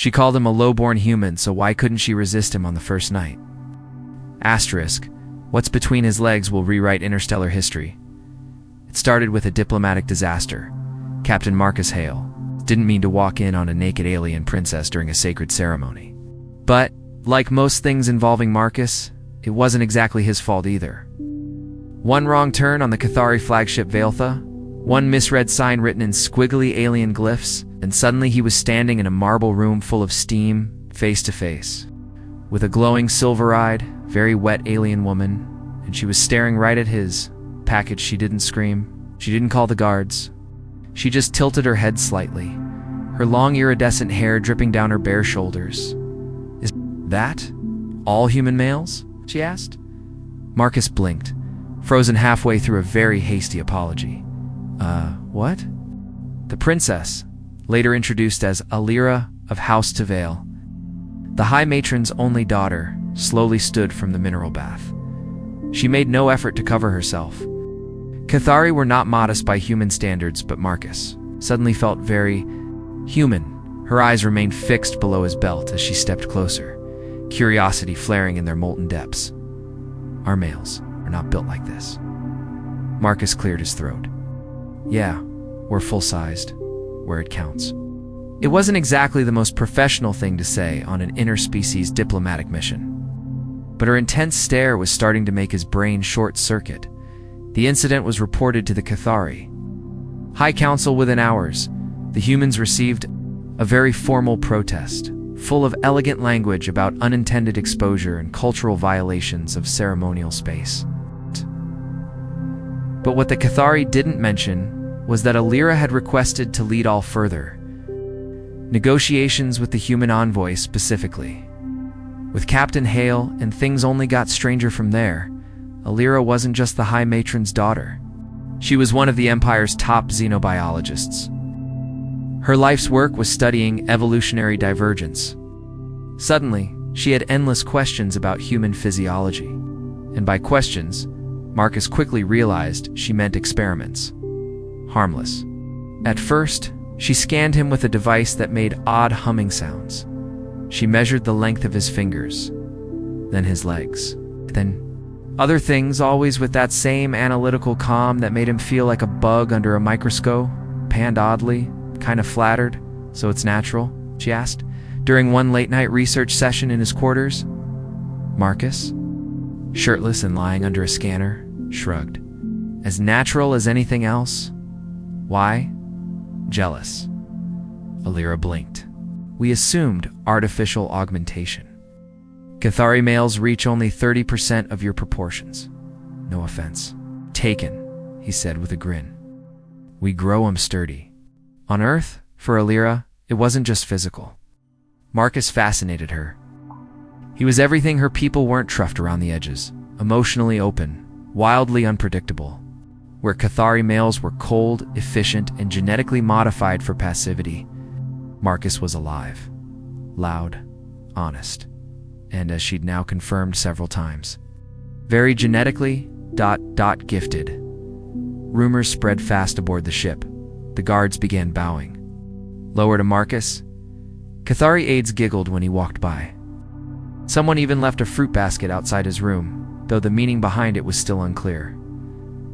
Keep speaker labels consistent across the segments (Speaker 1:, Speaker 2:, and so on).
Speaker 1: She called him a low-born human, so why couldn't she resist him on the first night? Asterisk, what's between his legs will rewrite interstellar history. It started with a diplomatic disaster. Captain Marcus Hale didn't mean to walk in on a naked alien princess during a sacred ceremony. But, like most things involving Marcus, it wasn't exactly his fault either. One wrong turn on the Cathari flagship Vailtha, one misread sign written in squiggly alien glyphs, and suddenly he was standing in a marble room full of steam, face to face, with a glowing silver-eyed, very wet alien woman, and she was staring right at his package. She didn't scream. She didn't call the guards. She just tilted her head slightly, her long iridescent hair dripping down her bare shoulders. "Is that all human males?" she asked. Marcus blinked, frozen halfway through a very hasty apology. What? The princess, later introduced as Alira of House Tavail, the High Matron's only daughter, slowly stood from the mineral bath. She made no effort to cover herself. Cathari were not modest by human standards, but Marcus suddenly felt very human. Her eyes remained fixed below his belt as she stepped closer, curiosity flaring in their molten depths. "Our males are not built like this." Marcus cleared his throat. "Yeah, we're full-sized, where it counts." It wasn't exactly the most professional thing to say on an interspecies diplomatic mission. But her intense stare was starting to make his brain short-circuit. The incident was reported to the Cathari High Council within hours. The humans received a very formal protest, full of elegant language about unintended exposure and cultural violations of ceremonial space. But what the Cathari didn't mention was that Alira had requested to lead all further negotiations with the human envoy specifically. With Captain Hale, and things only got stranger from there. Alira wasn't just the High Matron's daughter. She was one of the Empire's top xenobiologists. Her life's work was studying evolutionary divergence. Suddenly, she had endless questions about human physiology. And by questions, Marcus quickly realized she meant experiments. Harmless. At first, she scanned him with a device that made odd humming sounds. She measured the length of his fingers, then his legs, then other things, always with that same analytical calm that made him feel like a bug under a microscope, panned oddly, kind of flattered. "So it's natural?" she asked, during one late-night research session in his quarters. Marcus, shirtless and lying under a scanner, shrugged. "As natural as anything else." "Why?" "Jealous." Alira blinked. "We assumed artificial augmentation. Cathari males reach only 30% of your proportions. No offense." "Taken," he said with a grin. "We grow 'em sturdy." On Earth, for Alira, it wasn't just physical. Marcus fascinated her. He was everything her people weren't, truffed around the edges, emotionally open, wildly unpredictable. Where Cathari males were cold, efficient, and genetically modified for passivity, Marcus was alive, loud, honest, and as she'd now confirmed several times, very genetically, gifted. Rumors spread fast aboard the ship. The guards began bowing. Lower to Marcus, Cathari aides giggled when he walked by. Someone even left a fruit basket outside his room, though the meaning behind it was still unclear.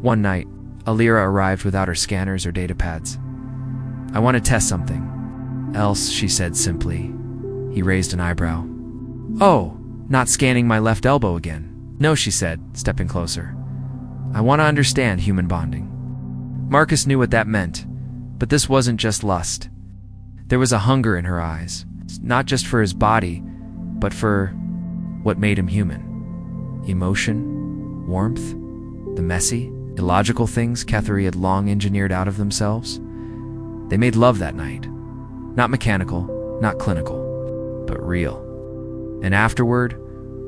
Speaker 1: One night, Alira arrived without her scanners or data pads. "I want to test something." "Else," she said simply. He raised an eyebrow. "Oh, not scanning my left elbow again." "No," she said, stepping closer. "I want to understand human bonding." Marcus knew what that meant, but this wasn't just lust. There was a hunger in her eyes, not just for his body, but for what made him human. Emotion, warmth, the messy, illogical things Cathari had long engineered out of themselves. They made love that night. Not mechanical, not clinical, but real. And afterward,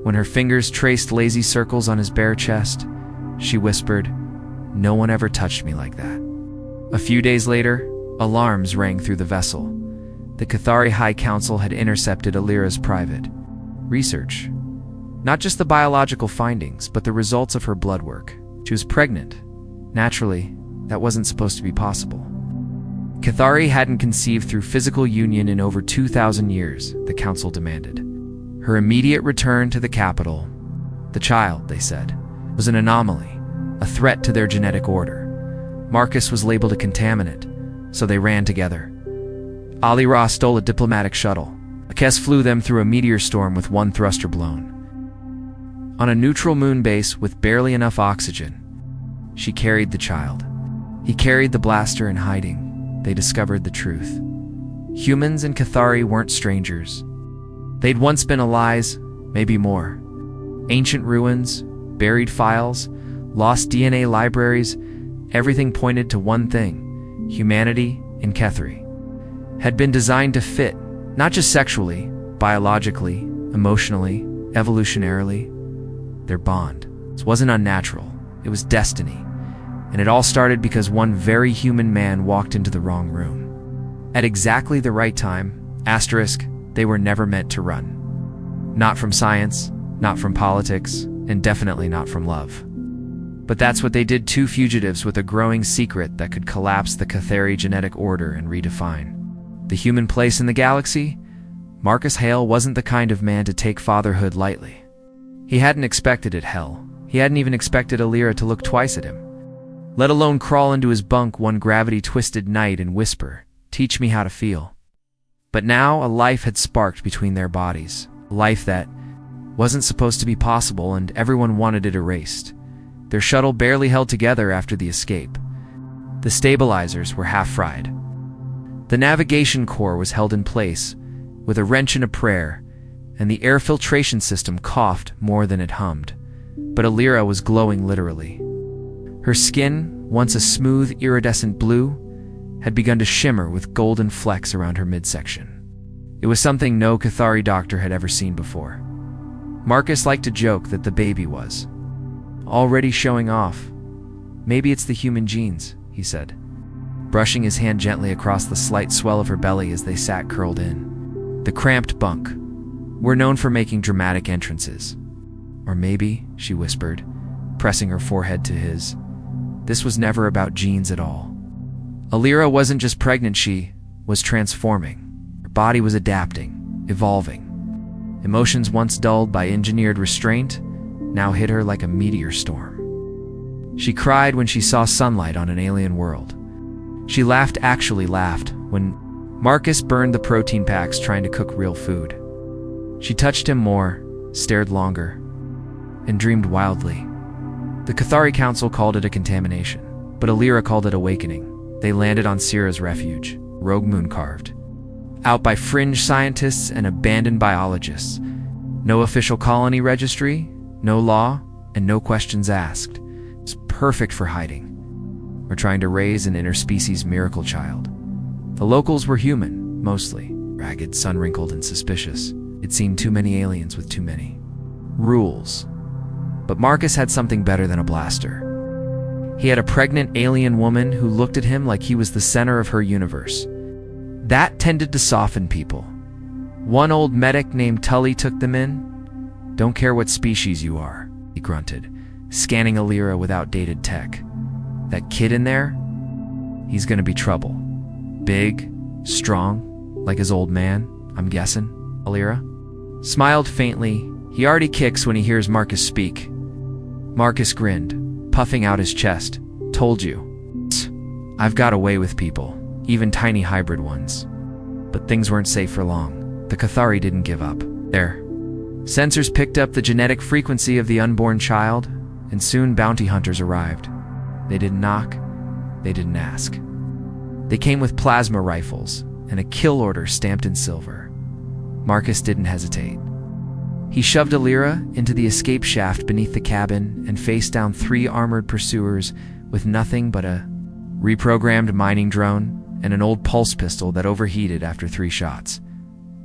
Speaker 1: when her fingers traced lazy circles on his bare chest, she whispered, "No one ever touched me like that." A few days later, alarms rang through the vessel. The Cathari High Council had intercepted Alira's private research. Not just the biological findings, but the results of her blood work. She was pregnant. Naturally, that wasn't supposed to be possible. Cathari hadn't conceived through physical union in over 2,000 years, the council demanded. Her immediate return to the capital, the child, they said, was an anomaly, a threat to their genetic order. Marcus was labeled a contaminant, so they ran together. Alira stole a diplomatic shuttle. Caste flew them through a meteor storm with one thruster blown. On a neutral moon base with barely enough oxygen, she carried the child. He carried the blaster in hiding. They discovered the truth. Humans and Cathari weren't strangers. They'd once been allies, maybe more. Ancient ruins, buried files, lost DNA libraries, everything pointed to one thing: humanity in Cathari had been designed to fit, not just sexually, biologically, emotionally, evolutionarily. Their bond. This wasn't unnatural, it was destiny. And it all started because one very human man walked into the wrong room. At exactly the right time, asterisk, they were never meant to run. Not from science, not from politics, and definitely not from love. But that's what they did, two fugitives with a growing secret that could collapse the Cathari genetic order and redefine the human place in the galaxy. Marcus Hale wasn't the kind of man to take fatherhood lightly. He hadn't expected it, hell. He hadn't even expected Alira to look twice at him, let alone crawl into his bunk one gravity-twisted night and whisper, "Teach me how to feel." But now a life had sparked between their bodies, a life that wasn't supposed to be possible, and everyone wanted it erased. Their shuttle barely held together after the escape. The stabilizers were half-fried. The navigation core was held in place with a wrench and a prayer, and the air filtration system coughed more than it hummed. But Alira was glowing literally. Her skin, once a smooth, iridescent blue, had begun to shimmer with golden flecks around her midsection. It was something no Cathari doctor had ever seen before. Marcus liked to joke that the baby was already showing off. "Maybe it's the human genes," he said, brushing his hand gently across the slight swell of her belly as they sat curled in. The cramped bunk. "We're known for making dramatic entrances." "Or maybe," she whispered, pressing her forehead to his, "this was never about genes at all." Alira wasn't just pregnant, she was transforming. Her body was adapting, evolving. Emotions once dulled by engineered restraint now hit her like a meteor storm. She cried when she saw sunlight on an alien world. She laughed, actually laughed, when Marcus burned the protein packs trying to cook real food. She touched him more, stared longer, and dreamed wildly. The Cathari Council called it a contamination, but Alira called it awakening. They landed on Syrah's refuge, rogue moon carved out by fringe scientists and abandoned biologists. No official colony registry, no law, and no questions asked. It's perfect for hiding. We're trying to raise an interspecies miracle child. The locals were human, mostly, ragged, sun-wrinkled, and suspicious. It seemed too many aliens with too many rules. But Marcus had something better than a blaster. He had a pregnant alien woman who looked at him like he was the center of her universe. That tended to soften people. One old medic named Tully took them in. "Don't care what species you are," he grunted, scanning Alira with outdated tech. "That kid in there? He's gonna be trouble. Big, strong, like his old man, I'm guessing." Alira smiled faintly. He already kicks when he hears Marcus speak. Marcus grinned, puffing out his chest. "Told you. I've got away with people, even tiny hybrid ones." But things weren't safe for long. The Cathari didn't give up. Their sensors picked up the genetic frequency of the unborn child, and soon bounty hunters arrived. They didn't knock, they didn't ask. They came with plasma rifles and a kill order stamped in silver. Marcus didn't hesitate. He shoved Alira into the escape shaft beneath the cabin and faced down 3 armored pursuers with nothing but a reprogrammed mining drone and an old pulse pistol that overheated after 3 shots.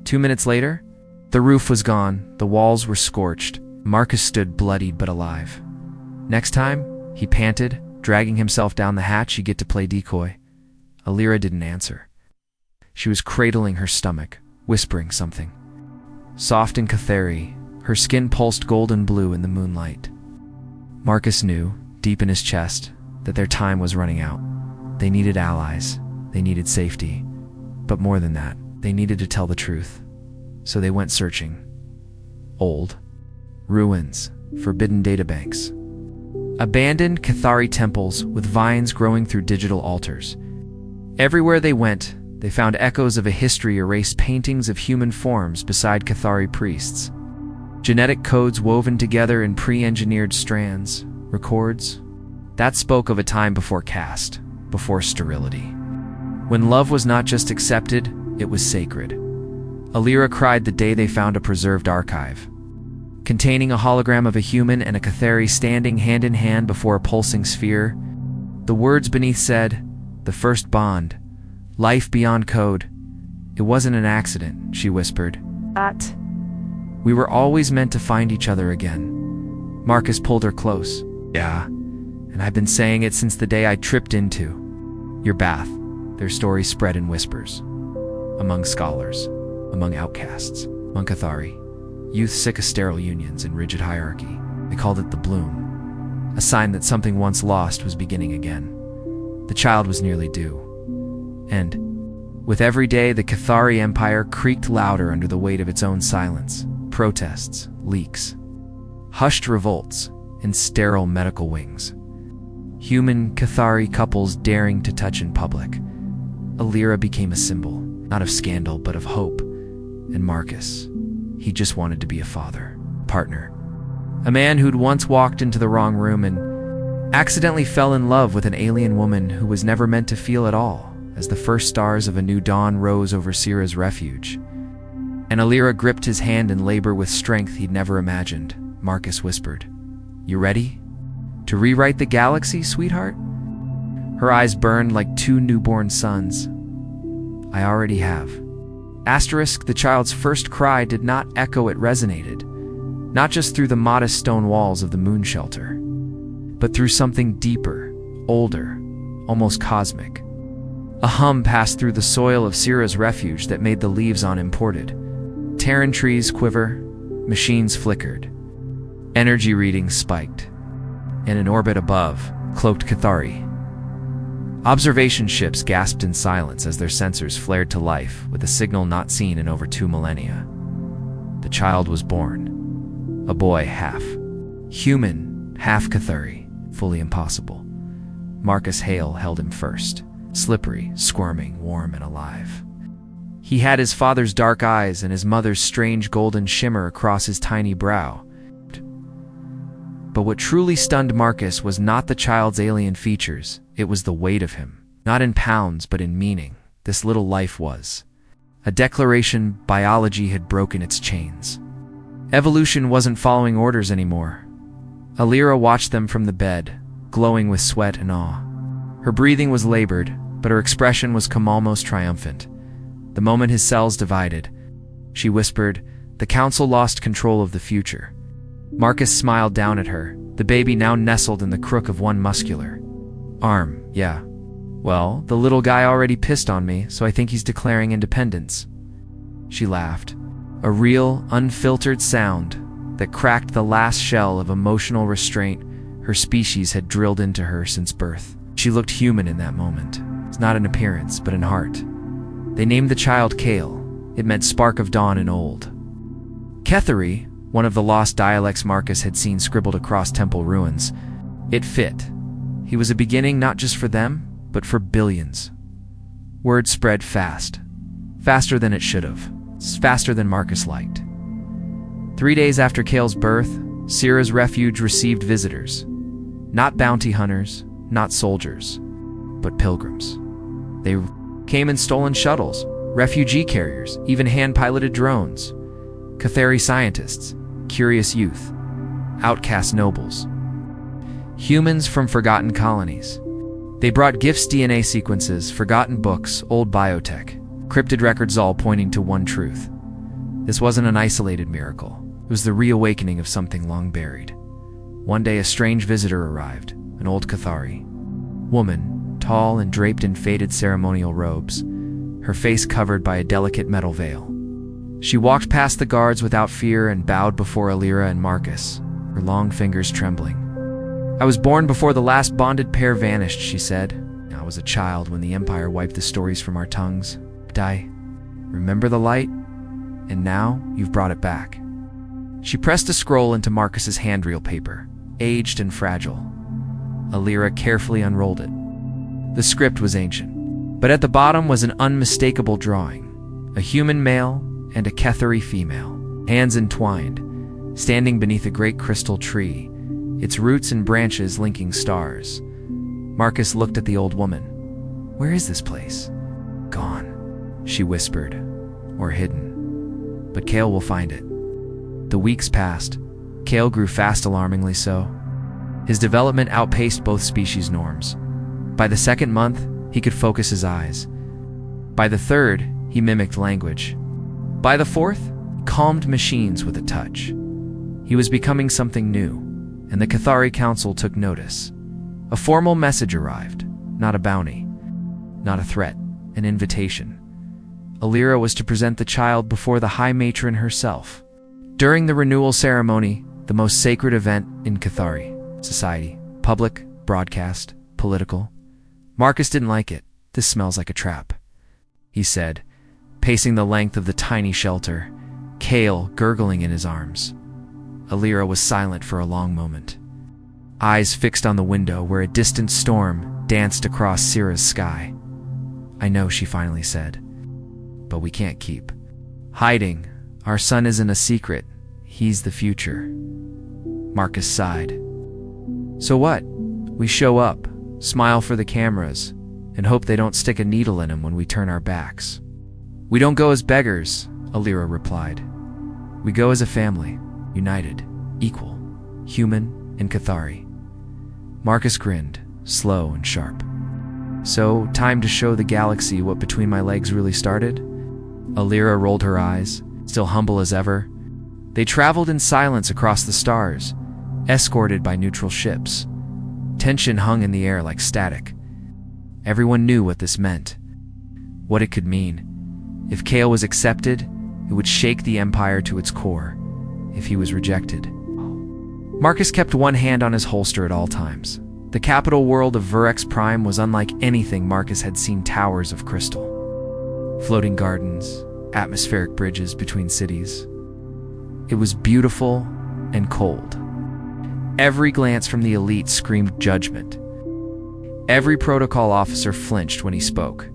Speaker 1: 2 minutes later, the roof was gone, the walls were scorched. Marcus stood bloodied but alive. "Next time," he panted, dragging himself down the hatch, "you get to play decoy." Alira didn't answer. She was cradling her stomach, whispering something. Soft and Cathari, her skin pulsed golden blue in the moonlight. Marcus knew, deep in his chest, that their time was running out. They needed allies. They needed safety. But more than that, they needed to tell the truth. So they went searching. Old ruins, forbidden databanks, abandoned Cathari temples with vines growing through digital altars. Everywhere they went, they found echoes of a history erased paintings of human forms beside Cathari priests. Genetic codes woven together in pre-engineered strands, records. That spoke of a time before caste, before sterility. When love was not just accepted, it was sacred. Alira cried the day they found a preserved archive, containing a hologram of a human and a Cathari standing hand in hand before a pulsing sphere. The words beneath said, "The first bond, life beyond code." "It wasn't an accident," she whispered.
Speaker 2: "But
Speaker 1: "We were always meant to find each other again." Marcus pulled her close. "Yeah, and I've been saying it since the day I tripped into your bath." Their story spread in whispers. Among scholars, among outcasts, among Cathari, youth sick of sterile unions and rigid hierarchy. They called it the bloom, a sign that something once lost was beginning again. The child was nearly due. And, with every day, the Cathari Empire creaked louder under the weight of its own silence. Protests, leaks, hushed revolts, and sterile medical wings. Human Cathari couples daring to touch in public. Alira became a symbol, not of scandal, but of hope. And Marcus, he just wanted to be a father, partner. A man who'd once walked into the wrong room and accidentally fell in love with an alien woman who was never meant to feel at all, as the first stars of a new dawn rose over Syrah's refuge. And Alira gripped his hand in labor with strength he'd never imagined. Marcus whispered, "You ready? To rewrite the galaxy, sweetheart?" Her eyes burned like two newborn suns. "I already have." Asterisk, the child's first cry did not echo, it resonated. Not just through the modest stone walls of the moon shelter, but through something deeper, older, almost cosmic. A hum passed through the soil of Syrah's refuge that made the leaves unimported. Terran trees quiver, machines flickered. Energy readings spiked. And in orbit above, cloaked Cathari. Observation ships gasped in silence as their sensors flared to life with a signal not seen in over 2 millennia. The child was born. A boy half human, half Cathari, fully impossible. Marcus Hale held him first, slippery, squirming, warm, and alive. He had his father's dark eyes and his mother's strange golden shimmer across his tiny brow. But what truly stunned Marcus was not the child's alien features, it was the weight of him. Not in pounds, but in meaning. This little life was a declaration biology had broken its chains. Evolution wasn't following orders anymore. Alira watched them from the bed, glowing with sweat and awe. Her breathing was labored, but her expression was almost triumphant. The moment his cells divided, she whispered, "The Council lost control of the future." Marcus smiled down at her, the baby now nestled in the crook of one muscular arm. "Yeah. Well, the little guy already pissed on me, so I think he's declaring independence." She laughed, a real, unfiltered sound that cracked the last shell of emotional restraint her species had drilled into her since birth. She looked human in that moment, not in appearance, but in heart. They named the child Kale. It meant spark of dawn in old Cathari, one of the lost dialects Marcus had seen scribbled across temple ruins. It fit. He was a beginning not just for them, but for billions. Word spread fast. Faster than it should have. Faster than Marcus liked. 3 days after Kale's birth, Syrah's refuge received visitors. Not bounty hunters, not soldiers, but pilgrims. They came in stolen shuttles, refugee carriers, even hand-piloted drones. Cathari scientists, curious youth, outcast nobles. Humans from forgotten colonies. They brought gifts, DNA sequences, forgotten books, old biotech, cryptid records, all pointing to one truth. This wasn't an isolated miracle. It was the reawakening of something long buried. One day a strange visitor arrived, an old Cathari woman, tall and draped in faded ceremonial robes, her face covered by a delicate metal veil. She walked past the guards without fear and bowed before Alira and Marcus, her long fingers trembling. "I was born before the last bonded pair vanished," she said. was a child when the Empire wiped the stories from our tongues. But I remember the light, and now you've brought it back. She pressed a scroll into Marcus's handreel paper, aged and fragile. Alira carefully unrolled it. The script was ancient, but at the bottom was an unmistakable drawing. A human male and a Cathari female, hands entwined, standing beneath a great crystal tree, its roots and branches linking stars. Marcus looked at the old woman. "Where is this place?" "Gone," she whispered, "or hidden. But Kale will find it." The weeks passed. Kale grew fast, alarmingly so. His development outpaced both species norms. By the second month, he could focus his eyes. By the third, he mimicked language. By the fourth, he calmed machines with a touch. He was becoming something new, and the Cathari Council took notice. A formal message arrived, not a bounty, not a threat, an invitation. Alira was to present the child before the High Matron herself. During the renewal ceremony, the most sacred event in Cathari society, public, broadcast, political, Marcus didn't like it. "This smells like a trap," he said, pacing the length of the tiny shelter, Kale gurgling in his arms. Alira was silent for a long moment, eyes fixed on the window where a distant storm danced across Syrah's sky. "I know," she finally said, "but we can't keep hiding. Our son isn't a secret. He's the future." Marcus sighed. "So what? We show up, smile for the cameras, and hope they don't stick a needle in him when we turn our backs." "We don't go as beggars," Alira replied. "We go as a family, united, equal, human and Cathari." Marcus grinned, slow and sharp. "So, time to show the galaxy what between my legs really started?" Alira rolled her eyes, still humble as ever. They traveled in silence across the stars, escorted by neutral ships. Tension hung in the air like static. Everyone knew what this meant, what it could mean. If Kale was accepted, it would shake the Empire to its core. If he was rejected. Marcus kept one hand on his holster at all times. The capital world of Virex Prime was unlike anything Marcus had seen. Towers of crystal, floating gardens, atmospheric bridges between cities. It was beautiful and cold. Every glance from the elite screamed judgment. Every protocol officer flinched when he spoke.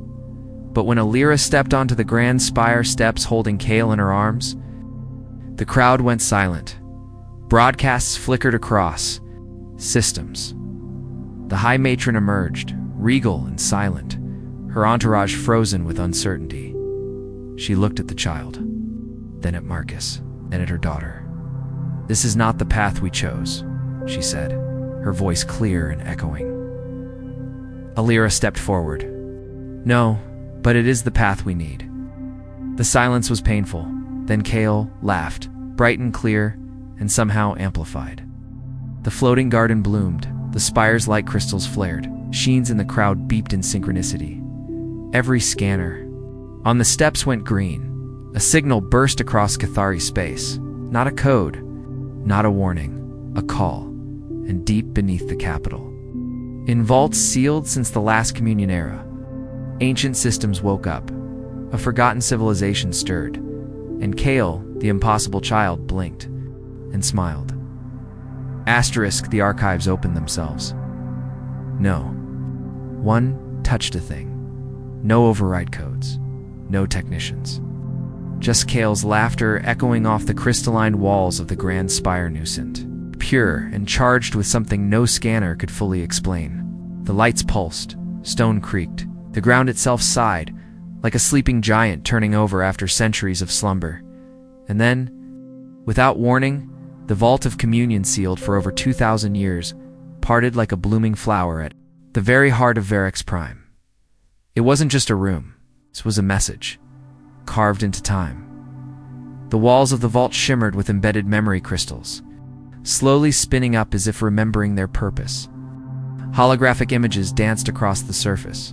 Speaker 1: But when Alira stepped onto the Grand Spire steps holding Kale in her arms, the crowd went silent. Broadcasts flickered across. Systems. The High Matron emerged, regal and silent, her entourage frozen with uncertainty. She looked at the child, then at Marcus, then at her daughter. "This is not the path we chose," she said, her voice clear and echoing. Alira stepped forward. "No, but it is the path we need." The silence was painful. Then Kale laughed, bright and clear, and somehow amplified. The floating garden bloomed, the spire's light crystals flared, sheens in the crowd beeped in synchronicity. Every scanner on the steps went green. A signal burst across Cathari space. Not a code, not a warning, a call, and deep beneath the capital. In vaults sealed since the last communion era, ancient systems woke up. A forgotten civilization stirred, and Kale, the impossible child, blinked and smiled. Asterisk, the archives opened themselves. No. One touched a thing. No override codes. No technicians. Just Kale's laughter echoing off the crystalline walls of the Grand Spire Nucent. Pure and charged with something no scanner could fully explain. The lights pulsed. Stone creaked. The ground itself sighed, like a sleeping giant turning over after centuries of slumber. And then, without warning, the vault of communion sealed for over 2,000 years parted like a blooming flower at the very heart of Virex Prime. It wasn't just a room. This was a message, carved into time. The walls of the vault shimmered with embedded memory crystals, slowly spinning up as if remembering their purpose. Holographic images danced across the surface.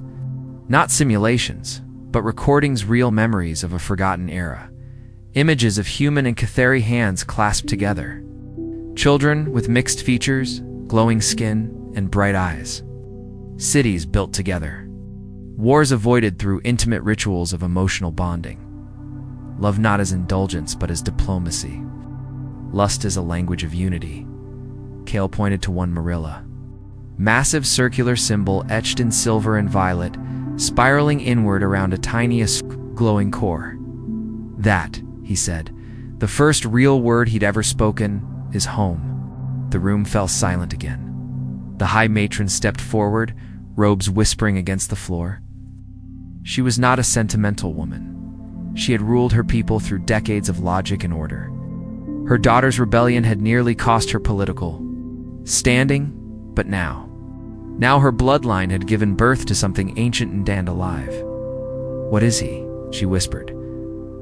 Speaker 1: Not simulations, but recordings, real memories of a forgotten era. Images of human and Cathari hands clasped together. Children with mixed features, glowing skin, and bright eyes. Cities built together. Wars avoided through intimate rituals of emotional bonding. Love not as indulgence, but as diplomacy. Lust is a language of unity. Kale pointed to one Marilla. Massive circular symbol etched in silver and violet, spiraling inward around a tiny glowing core. That, he said, the first real word he'd ever spoken, is home. The room fell silent again. The high matron stepped forward, robes whispering against the floor. She was not a sentimental woman. She had ruled her people through decades of logic and order. Her daughter's rebellion had nearly cost her political standing, but now her bloodline had given birth to something ancient and alive. "What is he?" she whispered.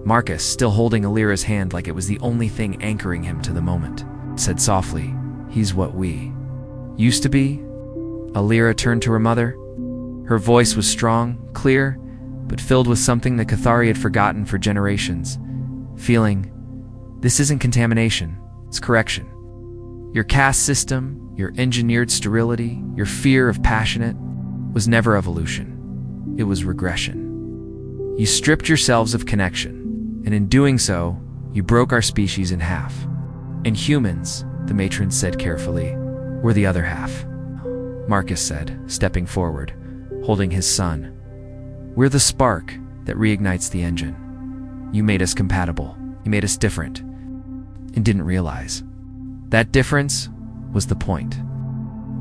Speaker 1: Marcus, still holding Alira's hand like it was the only thing anchoring him to the moment, said softly, "He's what we used to be." Alira turned to her mother. Her voice was strong, clear, but filled with something that Cathari had forgotten for generations. Feeling, this isn't contamination, it's correction. Your caste system, your engineered sterility, your fear of passionate, was never evolution. It was regression. You stripped yourselves of connection, and in doing so, you broke our species in half. And humans, the matron said carefully, were the other half. Marcus said, stepping forward, holding his son. "We're the spark that reignites the engine. You made us compatible. You made us different, and didn't realize. That difference was the point."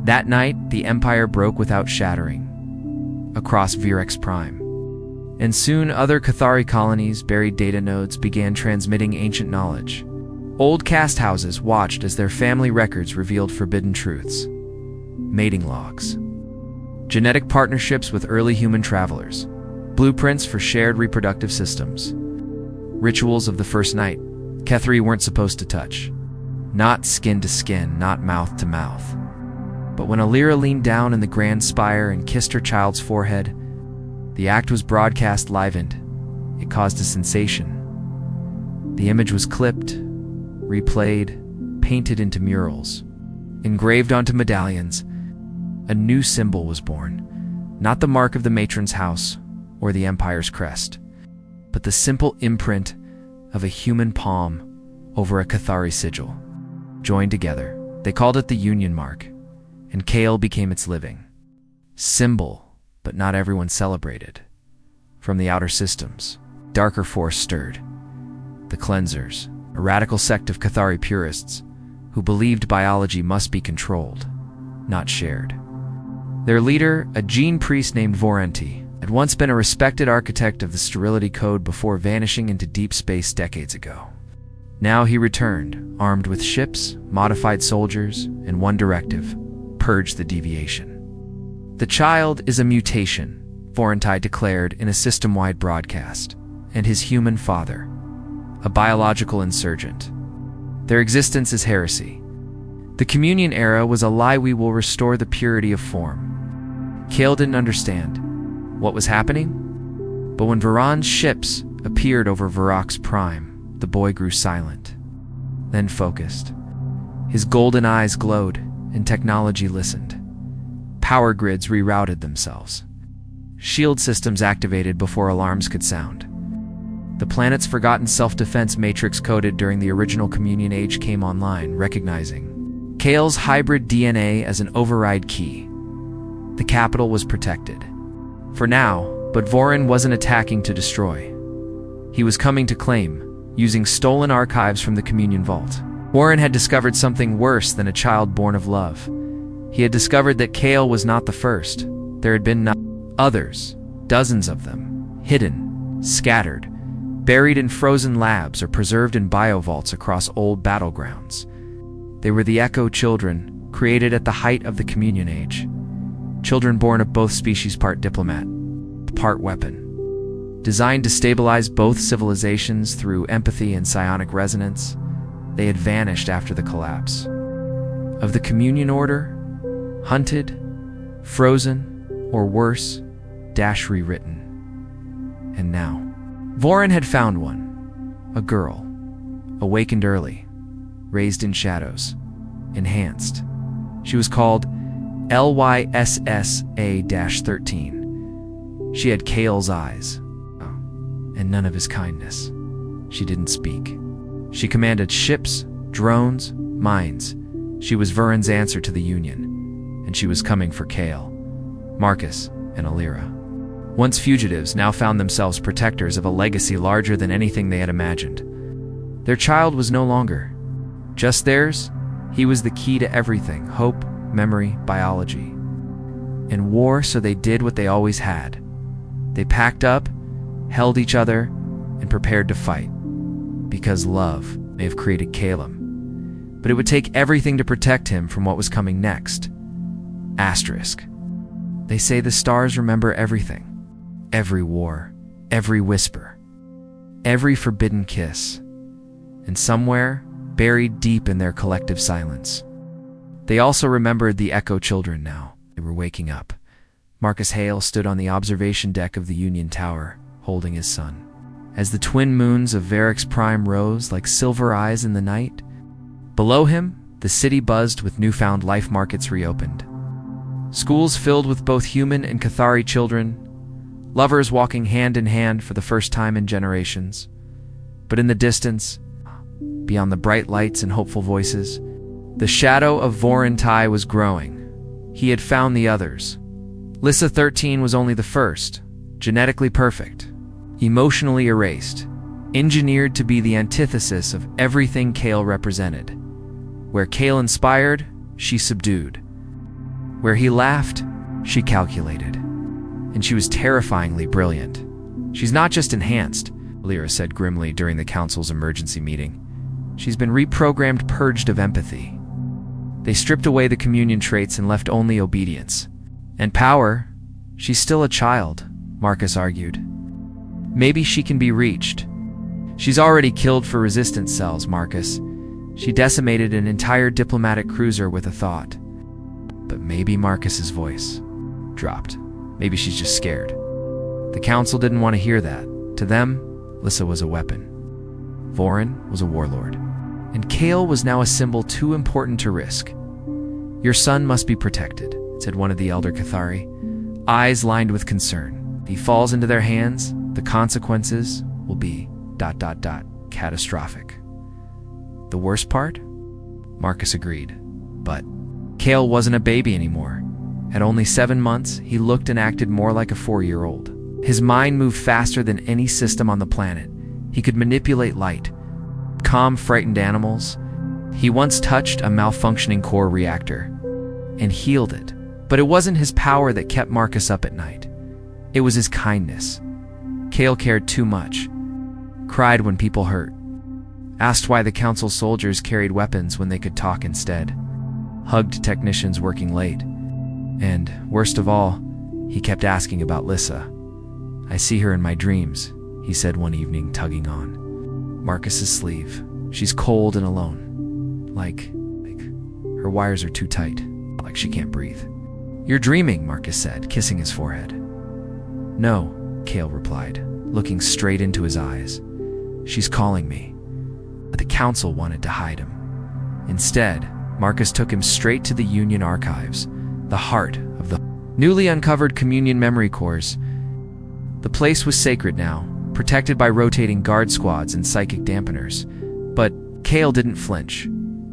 Speaker 1: That night, the Empire broke without shattering, across Virex Prime. And soon other Cathari colonies, buried data nodes, began transmitting ancient knowledge. Old caste houses watched as their family records revealed forbidden truths. Mating logs. Genetic partnerships with early human travelers. Blueprints for shared reproductive systems. Rituals of the first night. Cathari weren't supposed to touch. Not skin to skin, not mouth to mouth. But when Alira leaned down in the grand spire and kissed her child's forehead, the act was broadcast live-ed. It caused a sensation. The image was clipped, replayed, painted into murals, engraved onto medallions. A new symbol was born, not the mark of the matron's house or the Empire's crest, but the simple imprint of a human palm over a Cathari sigil. Joined together, they called it the Union Mark, and Kale became its living symbol, but not everyone celebrated. From the outer systems, darker force stirred. The Cleansers, a radical sect of Cathari purists who believed biology must be controlled, not shared. Their leader, a gene priest named Vorenti, had once been a respected architect of the sterility code before vanishing into deep space decades ago. Now he returned, armed with ships, modified soldiers, and one directive: purge the deviation. "The child is a mutation," Vorenti declared in a system-wide broadcast, "and his human father, a biological insurgent. Their existence is heresy. The communion era was a lie. We will restore the purity of form." Kale didn't understand what was happening, but when Varan's ships appeared over Virex Prime, the boy grew silent, then focused. His golden eyes glowed, and technology listened. Power grids rerouted themselves. Shield systems activated before alarms could sound. The planet's forgotten self-defense matrix coded during the original Communion Age came online, recognizing Kale's hybrid DNA as an override key. The capital was protected. For now, but Vorin wasn't attacking to destroy. He was coming to claim, using stolen archives from the Communion Vault. Vorin had discovered something worse than a child born of love. He had discovered that Kale was not the first. There had been others, dozens of them, hidden, scattered, buried in frozen labs or preserved in biovaults across old battlegrounds. They were the Echo children, created at the height of the Communion Age. Children born of both species, part diplomat, part weapon. Designed to stabilize both civilizations through empathy and psionic resonance, they had vanished after the collapse of the Communion Order, hunted, frozen, or worse, rewritten. And now, Vorin had found one, a girl, awakened early, raised in shadows, enhanced. She was called LYSSA-13. She had Kale's eyes, and none of his kindness. She didn't speak. She commanded ships, drones, mines. She was Vern's answer to the Union, and she was coming for Kale, Marcus, and Alira. Once fugitives now found themselves protectors of a legacy larger than anything they had imagined. Their child was no longer just theirs. He was the key to everything: hope, memory, biology. In war, so they did what they always had. They packed up, held each other, and prepared to fight. Because love may have created Caleb, but it would take everything to protect him from what was coming next. Asterisk. They say the stars remember everything. Every war, every whisper, every forbidden kiss. And somewhere, buried deep in their collective silence, they also remembered the Echo children now. They were waking up. Marcus Hale stood on the observation deck of the Union Tower, holding his son. As the twin moons of Varix Prime rose like silver eyes in the night, below him, the city buzzed with newfound life. Markets reopened. Schools filled with both human and Cathari children, lovers walking hand in hand for the first time in generations. But in the distance, beyond the bright lights and hopeful voices, the shadow of Vorentai was growing. He had found the others. Lissa 13 was only the first, genetically perfect, emotionally erased, engineered to be the antithesis of everything Kale represented. Where Kale inspired, she subdued. Where he laughed, she calculated. And she was terrifyingly brilliant. She's not just enhanced, Lyra said grimly during the council's emergency meeting. She's been reprogrammed, purged of empathy. They stripped away the communion traits and left only obedience. And power. She's still a child, Marcus argued. Maybe she can be reached. She's already killed for resistance cells, Marcus. She decimated an entire diplomatic cruiser with a thought. But maybe Marcus's voice dropped. Maybe she's just scared. The council didn't want to hear that. To them, Lissa was a weapon. Voren was a warlord. And Kale was now a symbol too important to risk. Your son must be protected, said one of the elder Cathari, eyes lined with concern. If he falls into their hands, the consequences will be ... catastrophic. The worst part? Marcus agreed. But Kale wasn't a baby anymore. At only 7 months, he looked and acted more like a 4-year-old. His mind moved faster than any system on the planet. He could manipulate light, calm frightened animals. He once touched a malfunctioning core reactor and healed it. But it wasn't his power that kept Marcus up at night. It was his kindness. Kale cared too much, cried when people hurt, asked why the council soldiers carried weapons when they could talk instead, hugged technicians working late. And, worst of all, he kept asking about Lissa. I see her in my dreams, he said one evening, tugging on Marcus's sleeve. She's cold and alone. Like her wires are too tight. Like she can't breathe. You're dreaming, Marcus said, kissing his forehead. No, Kale replied, looking straight into his eyes. She's calling me. But the council wanted to hide him. Instead, Marcus took him straight to the Union archives, the heart of the newly uncovered communion memory cores. The place was sacred now, protected by rotating guard squads and psychic dampeners. But Kale didn't flinch.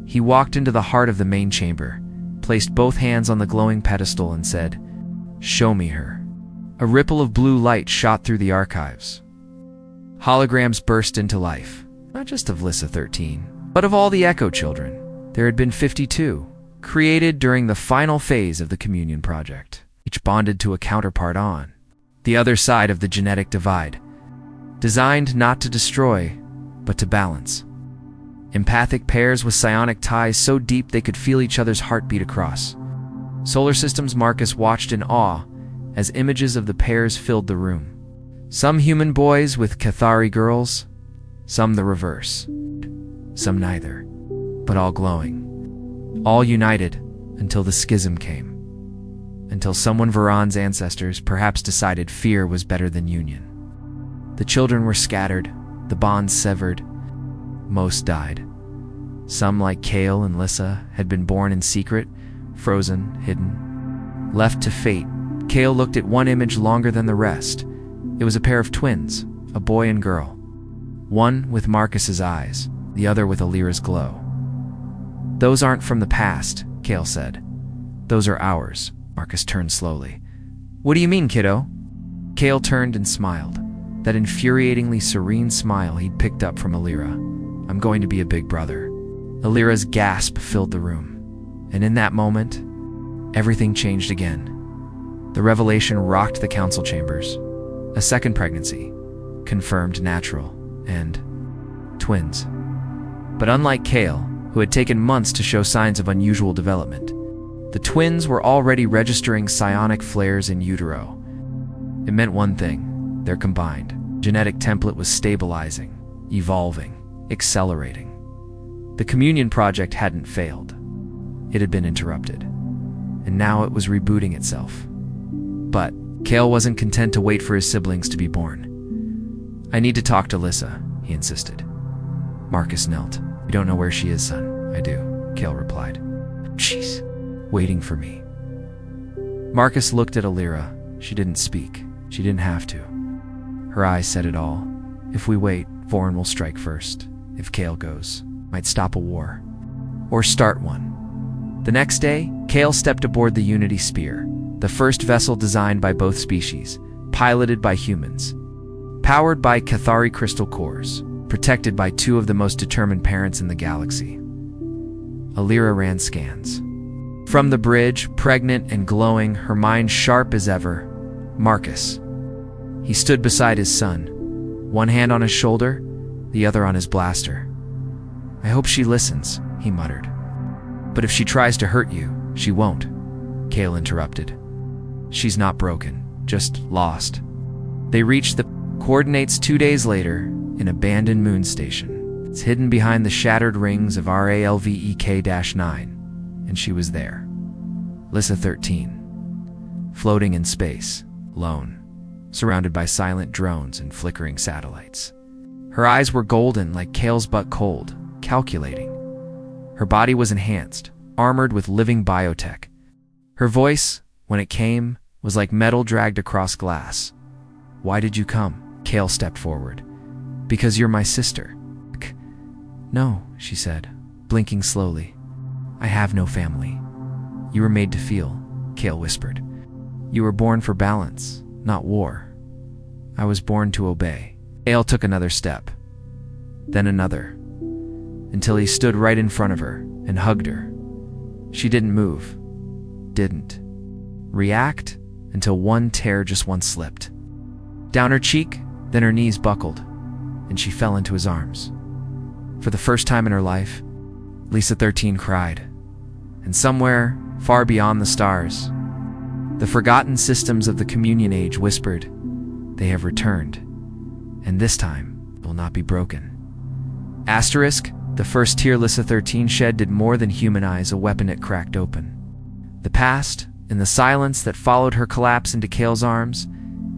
Speaker 1: He walked into the heart of the main chamber, placed both hands on the glowing pedestal and said, "Show me her." A ripple of blue light shot through the archives. Holograms burst into life, not just of Lissa 13, but of all the Echo children. There had been 52, created during the final phase of the Communion Project, each bonded to a counterpart on the other side of the genetic divide, designed not to destroy, but to balance. Empathic pairs with psionic ties so deep they could feel each other's heartbeat across solar systems. Marcus watched in awe as images of the pairs filled the room. Some human boys with Cathari girls, some the reverse, some neither, but all glowing, all united until the schism came. Until someone Varan's ancestors perhaps decided fear was better than union. The children were scattered, the bonds severed. Most died. Some, like Kale and Lissa, had been born in secret, frozen, hidden, left to fate, Kale looked at one image longer than the rest. It was a pair of twins, a boy and girl. One with Marcus's eyes, the other with Alira's glow. "Those aren't from the past," Kale said. "Those are ours." Marcus turned slowly. "What do you mean, kiddo?" Kale turned and smiled, that infuriatingly serene smile he'd picked up from Alira. "I'm going to be a big brother." Alira's gasp filled the room, and in that moment, everything changed again. The revelation rocked the council chambers. A second pregnancy, confirmed natural, and twins. But unlike Kale, who had taken months to show signs of unusual development, the twins were already registering psionic flares in utero. It meant one thing: their combined genetic template was stabilizing, evolving, accelerating. The communion project hadn't failed. It had been interrupted, and now it was rebooting itself. But Kale wasn't content to wait for his siblings to be born. "I need to talk to Lissa," he insisted. Marcus knelt. "You don't know where she is, son." "I do," Kale replied. "She's waiting for me." Marcus looked at Alira. She didn't speak. She didn't have to. Her eyes said it all. If we wait, Vorin will strike first. If Kale goes, might stop a war. Or start one. The next day, Kale stepped aboard the Unity Spear, the first vessel designed by both species, piloted by humans. Powered by Cathari crystal cores, protected by two of the most determined parents in the galaxy. Alira ran scans. From the bridge, pregnant and glowing, her mind sharp as ever, Marcus. He stood beside his son, one hand on his shoulder, the other on his blaster. "I hope she listens," he muttered. "But if she tries to hurt you, she won't," Kale interrupted. "She's not broken, just lost." They reached the coordinates 2 days later, an abandoned moon station. It's hidden behind the shattered rings of RALVEK-9, and she was there. Lissa 13, floating in space, alone, surrounded by silent drones and flickering satellites. Her eyes were golden like Kale's but cold, calculating. Her body was enhanced, armored with living biotech. Her voice, when it came, was like metal dragged across glass. "Why did you come?" Kale stepped forward. "Because you're my sister." "No," she said, blinking slowly. "I have no family." "You were made to feel," Kale whispered. "You were born for balance, not war." "I was born to obey." Kale took another step, then another, until he stood right in front of her and hugged her. She didn't move, didn't react, until one tear just once slipped. Down her cheek, then her knees buckled, and she fell into his arms. For the first time in her life, Lissa 13 cried. And somewhere, far beyond the stars, the forgotten systems of the Communion Age whispered, "They have returned, and this time will not be broken." Asterisk, the first tear Lissa 13 shed did more than humanize a weapon it cracked open. The past, in the silence that followed her collapse into Kale's arms,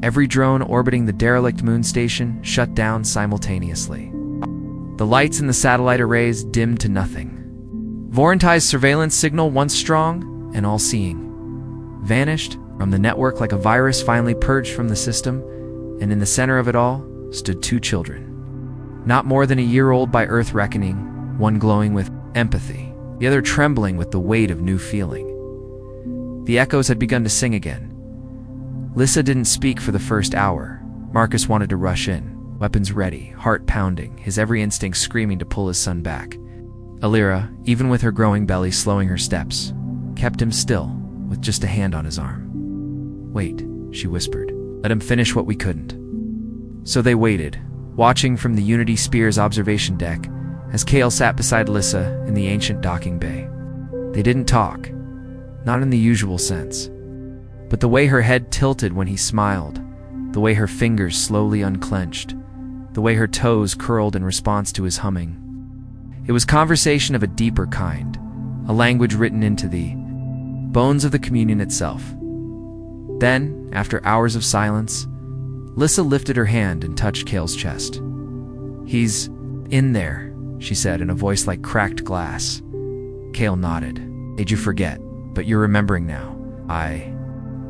Speaker 1: every drone orbiting the derelict moon station shut down simultaneously. The lights in the satellite arrays dimmed to nothing. Vorentai's surveillance signal, once strong and all-seeing, vanished from the network like a virus finally purged from the system, and in the center of it all stood two children. Not more than a year old by Earth reckoning, one glowing with empathy, the other trembling with the weight of new feeling. The echoes had begun to sing again. Lissa didn't speak for the first hour. Marcus wanted to rush in, weapons ready, heart pounding, his every instinct screaming to pull his son back. Alira, even with her growing belly slowing her steps, kept him still, with just a hand on his arm. "Wait," she whispered. "Let him finish what we couldn't." So they waited, watching from the Unity Spear's observation deck as Kale sat beside Lissa in the ancient docking bay. They didn't talk, not in the usual sense, but the way her head tilted when he smiled, the way her fingers slowly unclenched, the way her toes curled in response to his humming. It was conversation of a deeper kind, a language written into the bones of the communion itself. Then, after hours of silence, Lissa lifted her hand and touched Kale's chest. "He's in there," she said in a voice like cracked glass. Kale nodded. "Did you forget? But you're remembering now."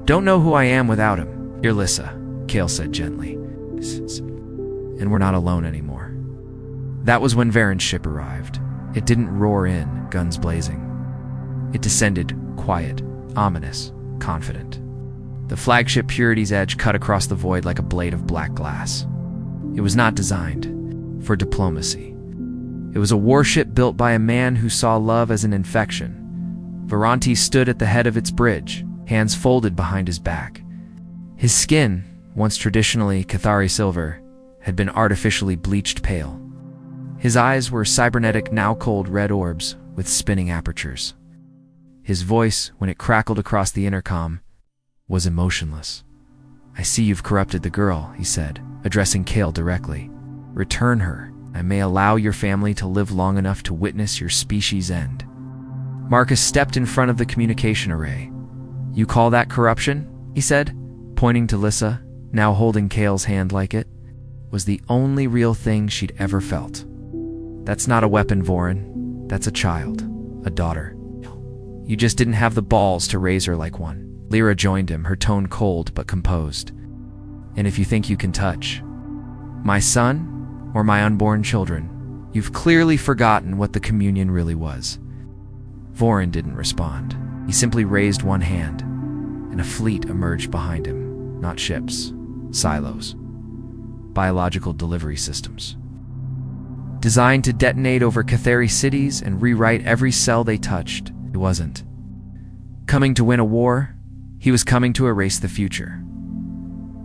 Speaker 1: Don't know who I am without him. You're Lissa, Kale said gently. And we're not alone anymore. That was when Varen's ship arrived. It didn't roar in, guns blazing. It descended, quiet, ominous, confident. The flagship Purity's edge cut across the void like a blade of black glass. It was not designed for diplomacy. It was a warship built by a man who saw love as an infection. Varanti stood at the head of its bridge, hands folded behind his back. His skin, once traditionally Cathari silver, had been artificially bleached pale. His eyes were cybernetic, now cold red orbs with spinning apertures. His voice, when it crackled across the intercom, was emotionless. I see you've corrupted the girl, he said, addressing Kale directly. Return her. I may allow your family to live long enough to witness your species' end. Marcus stepped in front of the communication array. You call that corruption? He said, pointing to Lissa, now holding Kale's hand like it was the only real thing she'd ever felt. That's not a weapon, Voren. That's a child, a daughter. You just didn't have the balls to raise her like one. Lyra joined him, her tone cold but composed. And if you think you can touch my son or my unborn children, you've clearly forgotten what the communion really was. Voren didn't respond. He simply raised one hand, and a fleet emerged behind him. Not ships, silos, biological delivery systems. Designed to detonate over Cathari cities and rewrite every cell they touched. He wasn't coming to win a war, he was coming to erase the future.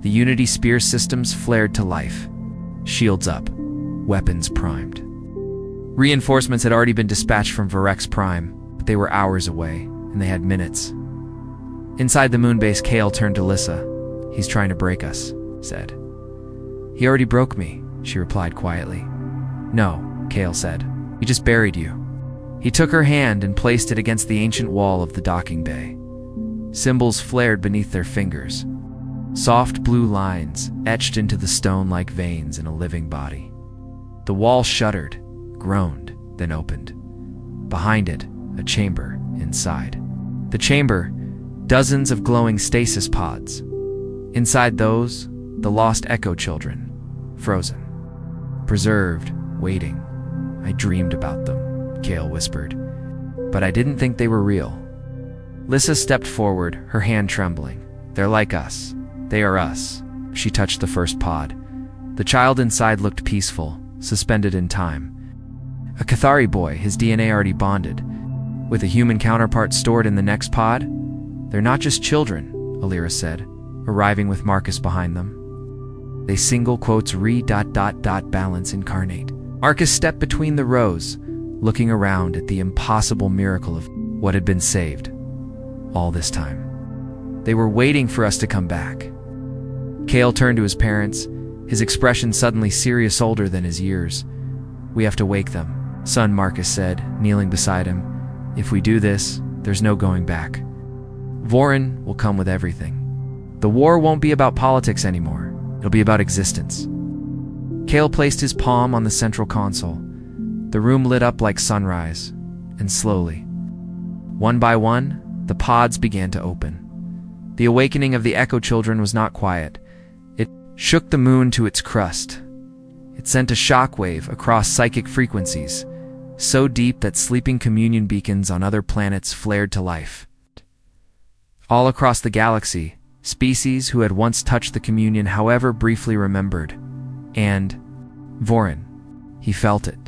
Speaker 1: The Unity spear systems flared to life. Shields up, weapons primed. Reinforcements had already been dispatched from Varex Prime, but they were hours away, and they had minutes. Inside the moonbase, Kale turned to Lissa. He's trying to break us, said. He already broke me, she replied quietly. No, Kale said. He just buried you. He took her hand and placed it against the ancient wall of the docking bay. Symbols flared beneath their fingers. Soft blue lines etched into the stone like veins in a living body. The wall shuddered, groaned, then opened. Behind it, a chamber inside. The chamber, dozens of glowing stasis pods. Inside those, the lost Echo children, frozen, preserved, waiting. I dreamed about them, Kale whispered, but I didn't think they were real. Lissa stepped forward, her hand trembling. They're like us. They are us. She touched the first pod. The child inside looked peaceful, suspended in time. A Cathari boy, his DNA already bonded. With a human counterpart stored in the next pod? They're not just children, Alira said, arriving with Marcus behind them. They single quotes balance incarnate. Marcus stepped between the rows, looking around at the impossible miracle of what had been saved. All this time. They were waiting for us to come back. Kale turned to his parents, his expression suddenly serious, older than his years. We have to wake them, son, Marcus said, kneeling beside him. If we do this, there's no going back. Voren will come with everything. The war won't be about politics anymore. It'll be about existence. Kale placed his palm on the central console. The room lit up like sunrise, and slowly, one by one, the pods began to open. The awakening of the Echo children was not quiet. It shook the moon to its crust. It sent a shockwave across psychic frequencies, so deep that sleeping communion beacons on other planets flared to life. All across the galaxy, species who had once touched the communion, however briefly, remembered. And Voren, he felt it.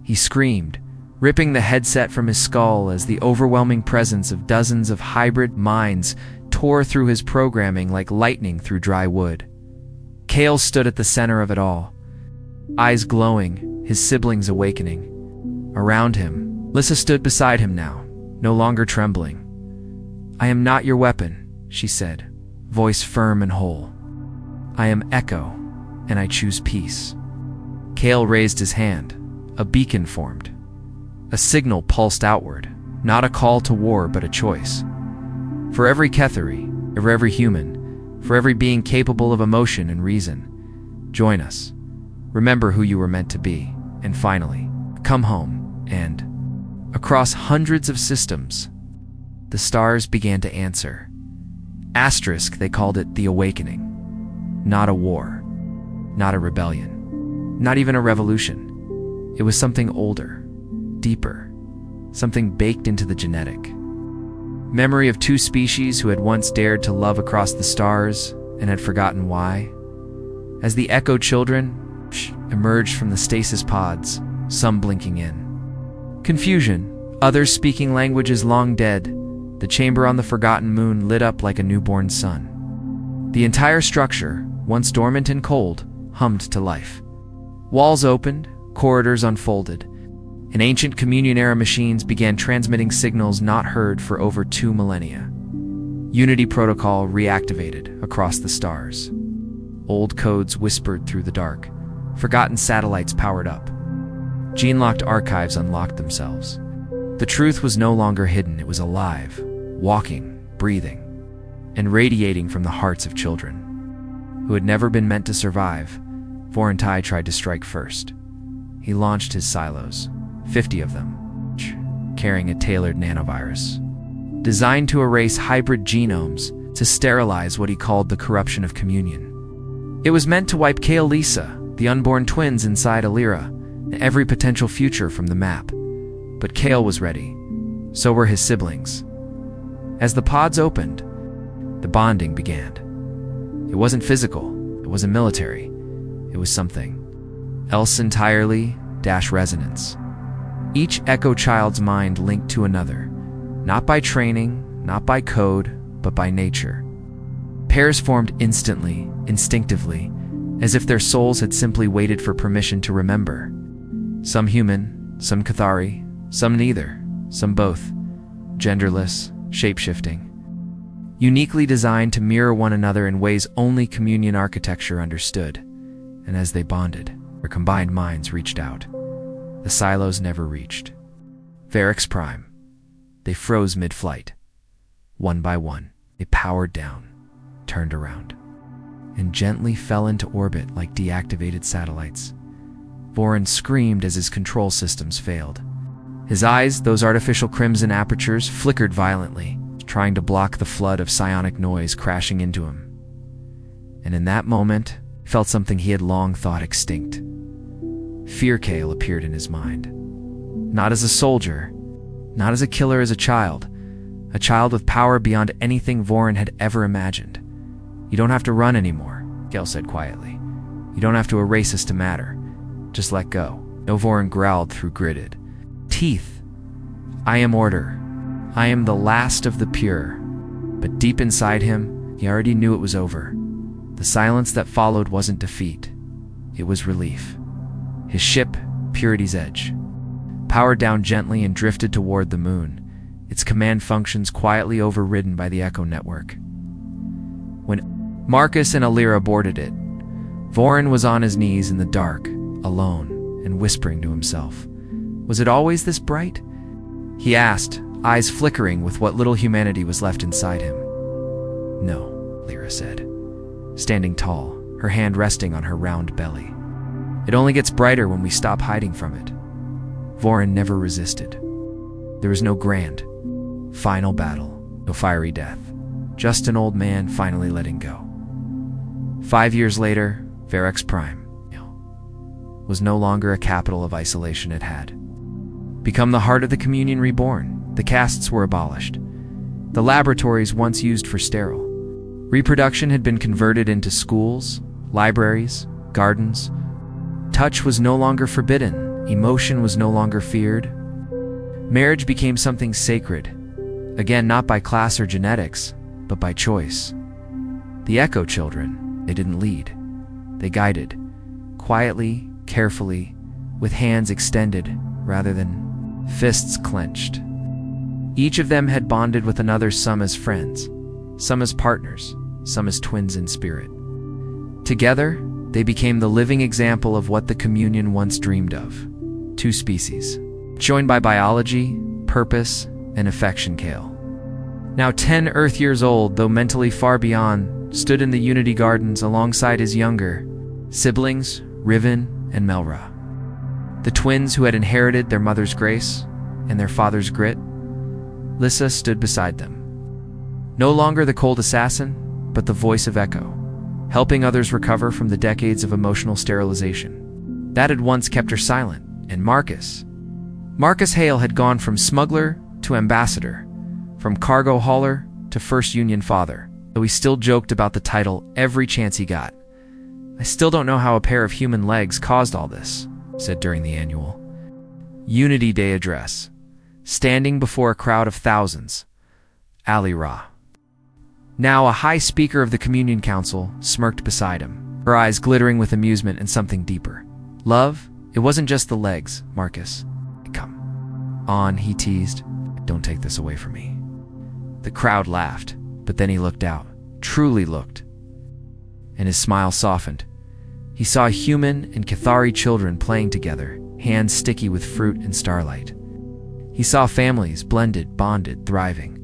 Speaker 1: He screamed, ripping the headset from his skull as the overwhelming presence of dozens of hybrid minds tore through his programming like lightning through dry wood. Kale stood at the center of it all, eyes glowing, his siblings awakening. Around him, Lissa stood beside him now, no longer trembling. I am not your weapon, she said, voice firm and whole. I am Echo, and I choose peace. Kale raised his hand. A beacon formed. A signal pulsed outward, not a call to war but a choice. For every Cathari, for every human, for every being capable of emotion and reason, join us. Remember who you were meant to be, and finally, come home. And across hundreds of systems, the stars began to answer. Asterisk, they called it the awakening. Not a war, not a rebellion, not even a revolution. It was something older, deeper, something baked into the genetic. Memory of two species who had once dared to love across the stars and had forgotten why. As the Echo children emerged from the stasis pods, some blinking in. Confusion, others speaking languages long dead, the chamber on the forgotten moon lit up like a newborn sun. The entire structure, once dormant and cold, hummed to life. Walls opened, corridors unfolded, and ancient communion-era machines began transmitting signals not heard for over 2 millennia. Unity protocol reactivated across the stars. Old codes whispered through the dark. Forgotten satellites powered up. Gene-locked archives unlocked themselves. The truth was no longer hidden, it was alive, walking, breathing, and radiating from the hearts of children. Who had never been meant to survive, Vorontai tried to strike first. He launched his silos, 50 of them, carrying a tailored nanovirus, designed to erase hybrid genomes to sterilize what he called the corruption of communion. It was meant to wipe Kale Lisa, the unborn twins inside Alira, and every potential future from the map. But Kale was ready. So were his siblings. As the pods opened, the bonding began. It wasn't physical, it wasn't military, it was something else entirely, resonance. Each Echo child's mind linked to another, not by training, not by code, but by nature. Pairs formed instantly, instinctively, as if their souls had simply waited for permission to remember. Some human, some Cathari, some neither, some both, genderless, shape-shifting, uniquely designed to mirror one another in ways only communion architecture understood. And as they bonded, their combined minds reached out. The silos never reached. Varix Prime. They froze mid-flight. One by one, they powered down, turned around, and gently fell into orbit like deactivated satellites. Voron screamed as his control systems failed. His eyes, those artificial crimson apertures, flickered violently, trying to block the flood of psionic noise crashing into him. And in that moment, he felt something he had long thought extinct. Fear Kale appeared in his mind. Not as a soldier, not as a killer, as a child with power beyond anything Voron had ever imagined. You don't have to run anymore, Kale said quietly. You don't have to erase us to matter. Just let go. No, Voron growled through gritted teeth. I am order. I am the last of the pure. But deep inside him, he already knew it was over. The silence that followed wasn't defeat. It was relief. His ship, Purity's Edge, powered down gently and drifted toward the moon, its command functions quietly overridden by the Echo network. When Marcus and Alira boarded it, Voron was on his knees in the dark, alone, and whispering to himself. Was it always this bright? He asked, eyes flickering with what little humanity was left inside him. No, Alira said, standing tall, her hand resting on her round belly. It only gets brighter when we stop hiding from it. Voron never resisted. There was no grand, final battle, no fiery death, just an old man finally letting go. 5 years later, Varix Prime was no longer a capital of isolation. It had become the heart of the communion reborn. The castes were abolished. The laboratories once used for sterile reproduction had been converted into schools, libraries, gardens. Touch was no longer forbidden. Emotion was no longer feared. Marriage became something sacred. Again, not by class or genetics, but by choice. The Echo children, they didn't lead. They guided, quietly, carefully, with hands extended rather than fists clenched. Each of them had bonded with another, some as friends, some as partners, some as twins in spirit. Together, they became the living example of what the communion once dreamed of. Two species, joined by biology, purpose, and affection. Kale, now 10 Earth years old, though mentally far beyond, stood in the Unity Gardens alongside his younger siblings, Riven and Melra. The twins who had inherited their mother's grace and their father's grit. Lissa stood beside them. No longer the cold assassin, but the voice of echo, helping others recover from the decades of emotional sterilization that had once kept her silent. And Marcus Hale had gone from smuggler to ambassador, from cargo hauler to first Union father, though he still joked about the title every chance he got. "I still don't know how a pair of human legs caused all this," said during the annual Unity Day address, standing before a crowd of thousands. Ali Ra, now a high speaker of the Communion Council, smirked beside him, her eyes glittering with amusement and something deeper. "Love, it wasn't just the legs, Marcus. Come on," he teased. "Don't take this away from me." The crowd laughed, but then he looked out, truly looked, and his smile softened. He saw human and Cathari children playing together, hands sticky with fruit and starlight. He saw families blended, bonded, thriving.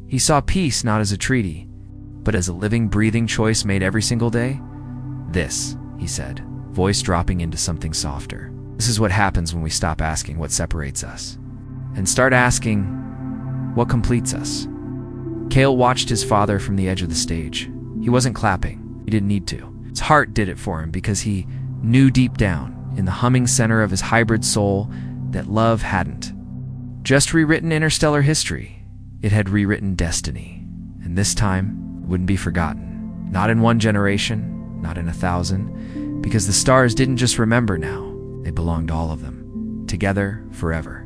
Speaker 1: He saw peace not as a treaty, but as a living, breathing choice made every single day. "This," he said, voice dropping into something softer. "This is what happens when we stop asking what separates us and start asking what completes us." Cale watched his father from the edge of the stage. He wasn't clapping. He didn't need to. His heart did it for him because he knew deep down, in the humming center of his hybrid soul, that love hadn't just rewritten interstellar history. It had rewritten destiny. And this time, it wouldn't be forgotten. Not in one generation, not in 1,000, because the stars didn't just remember now. They belonged to all of them, together forever.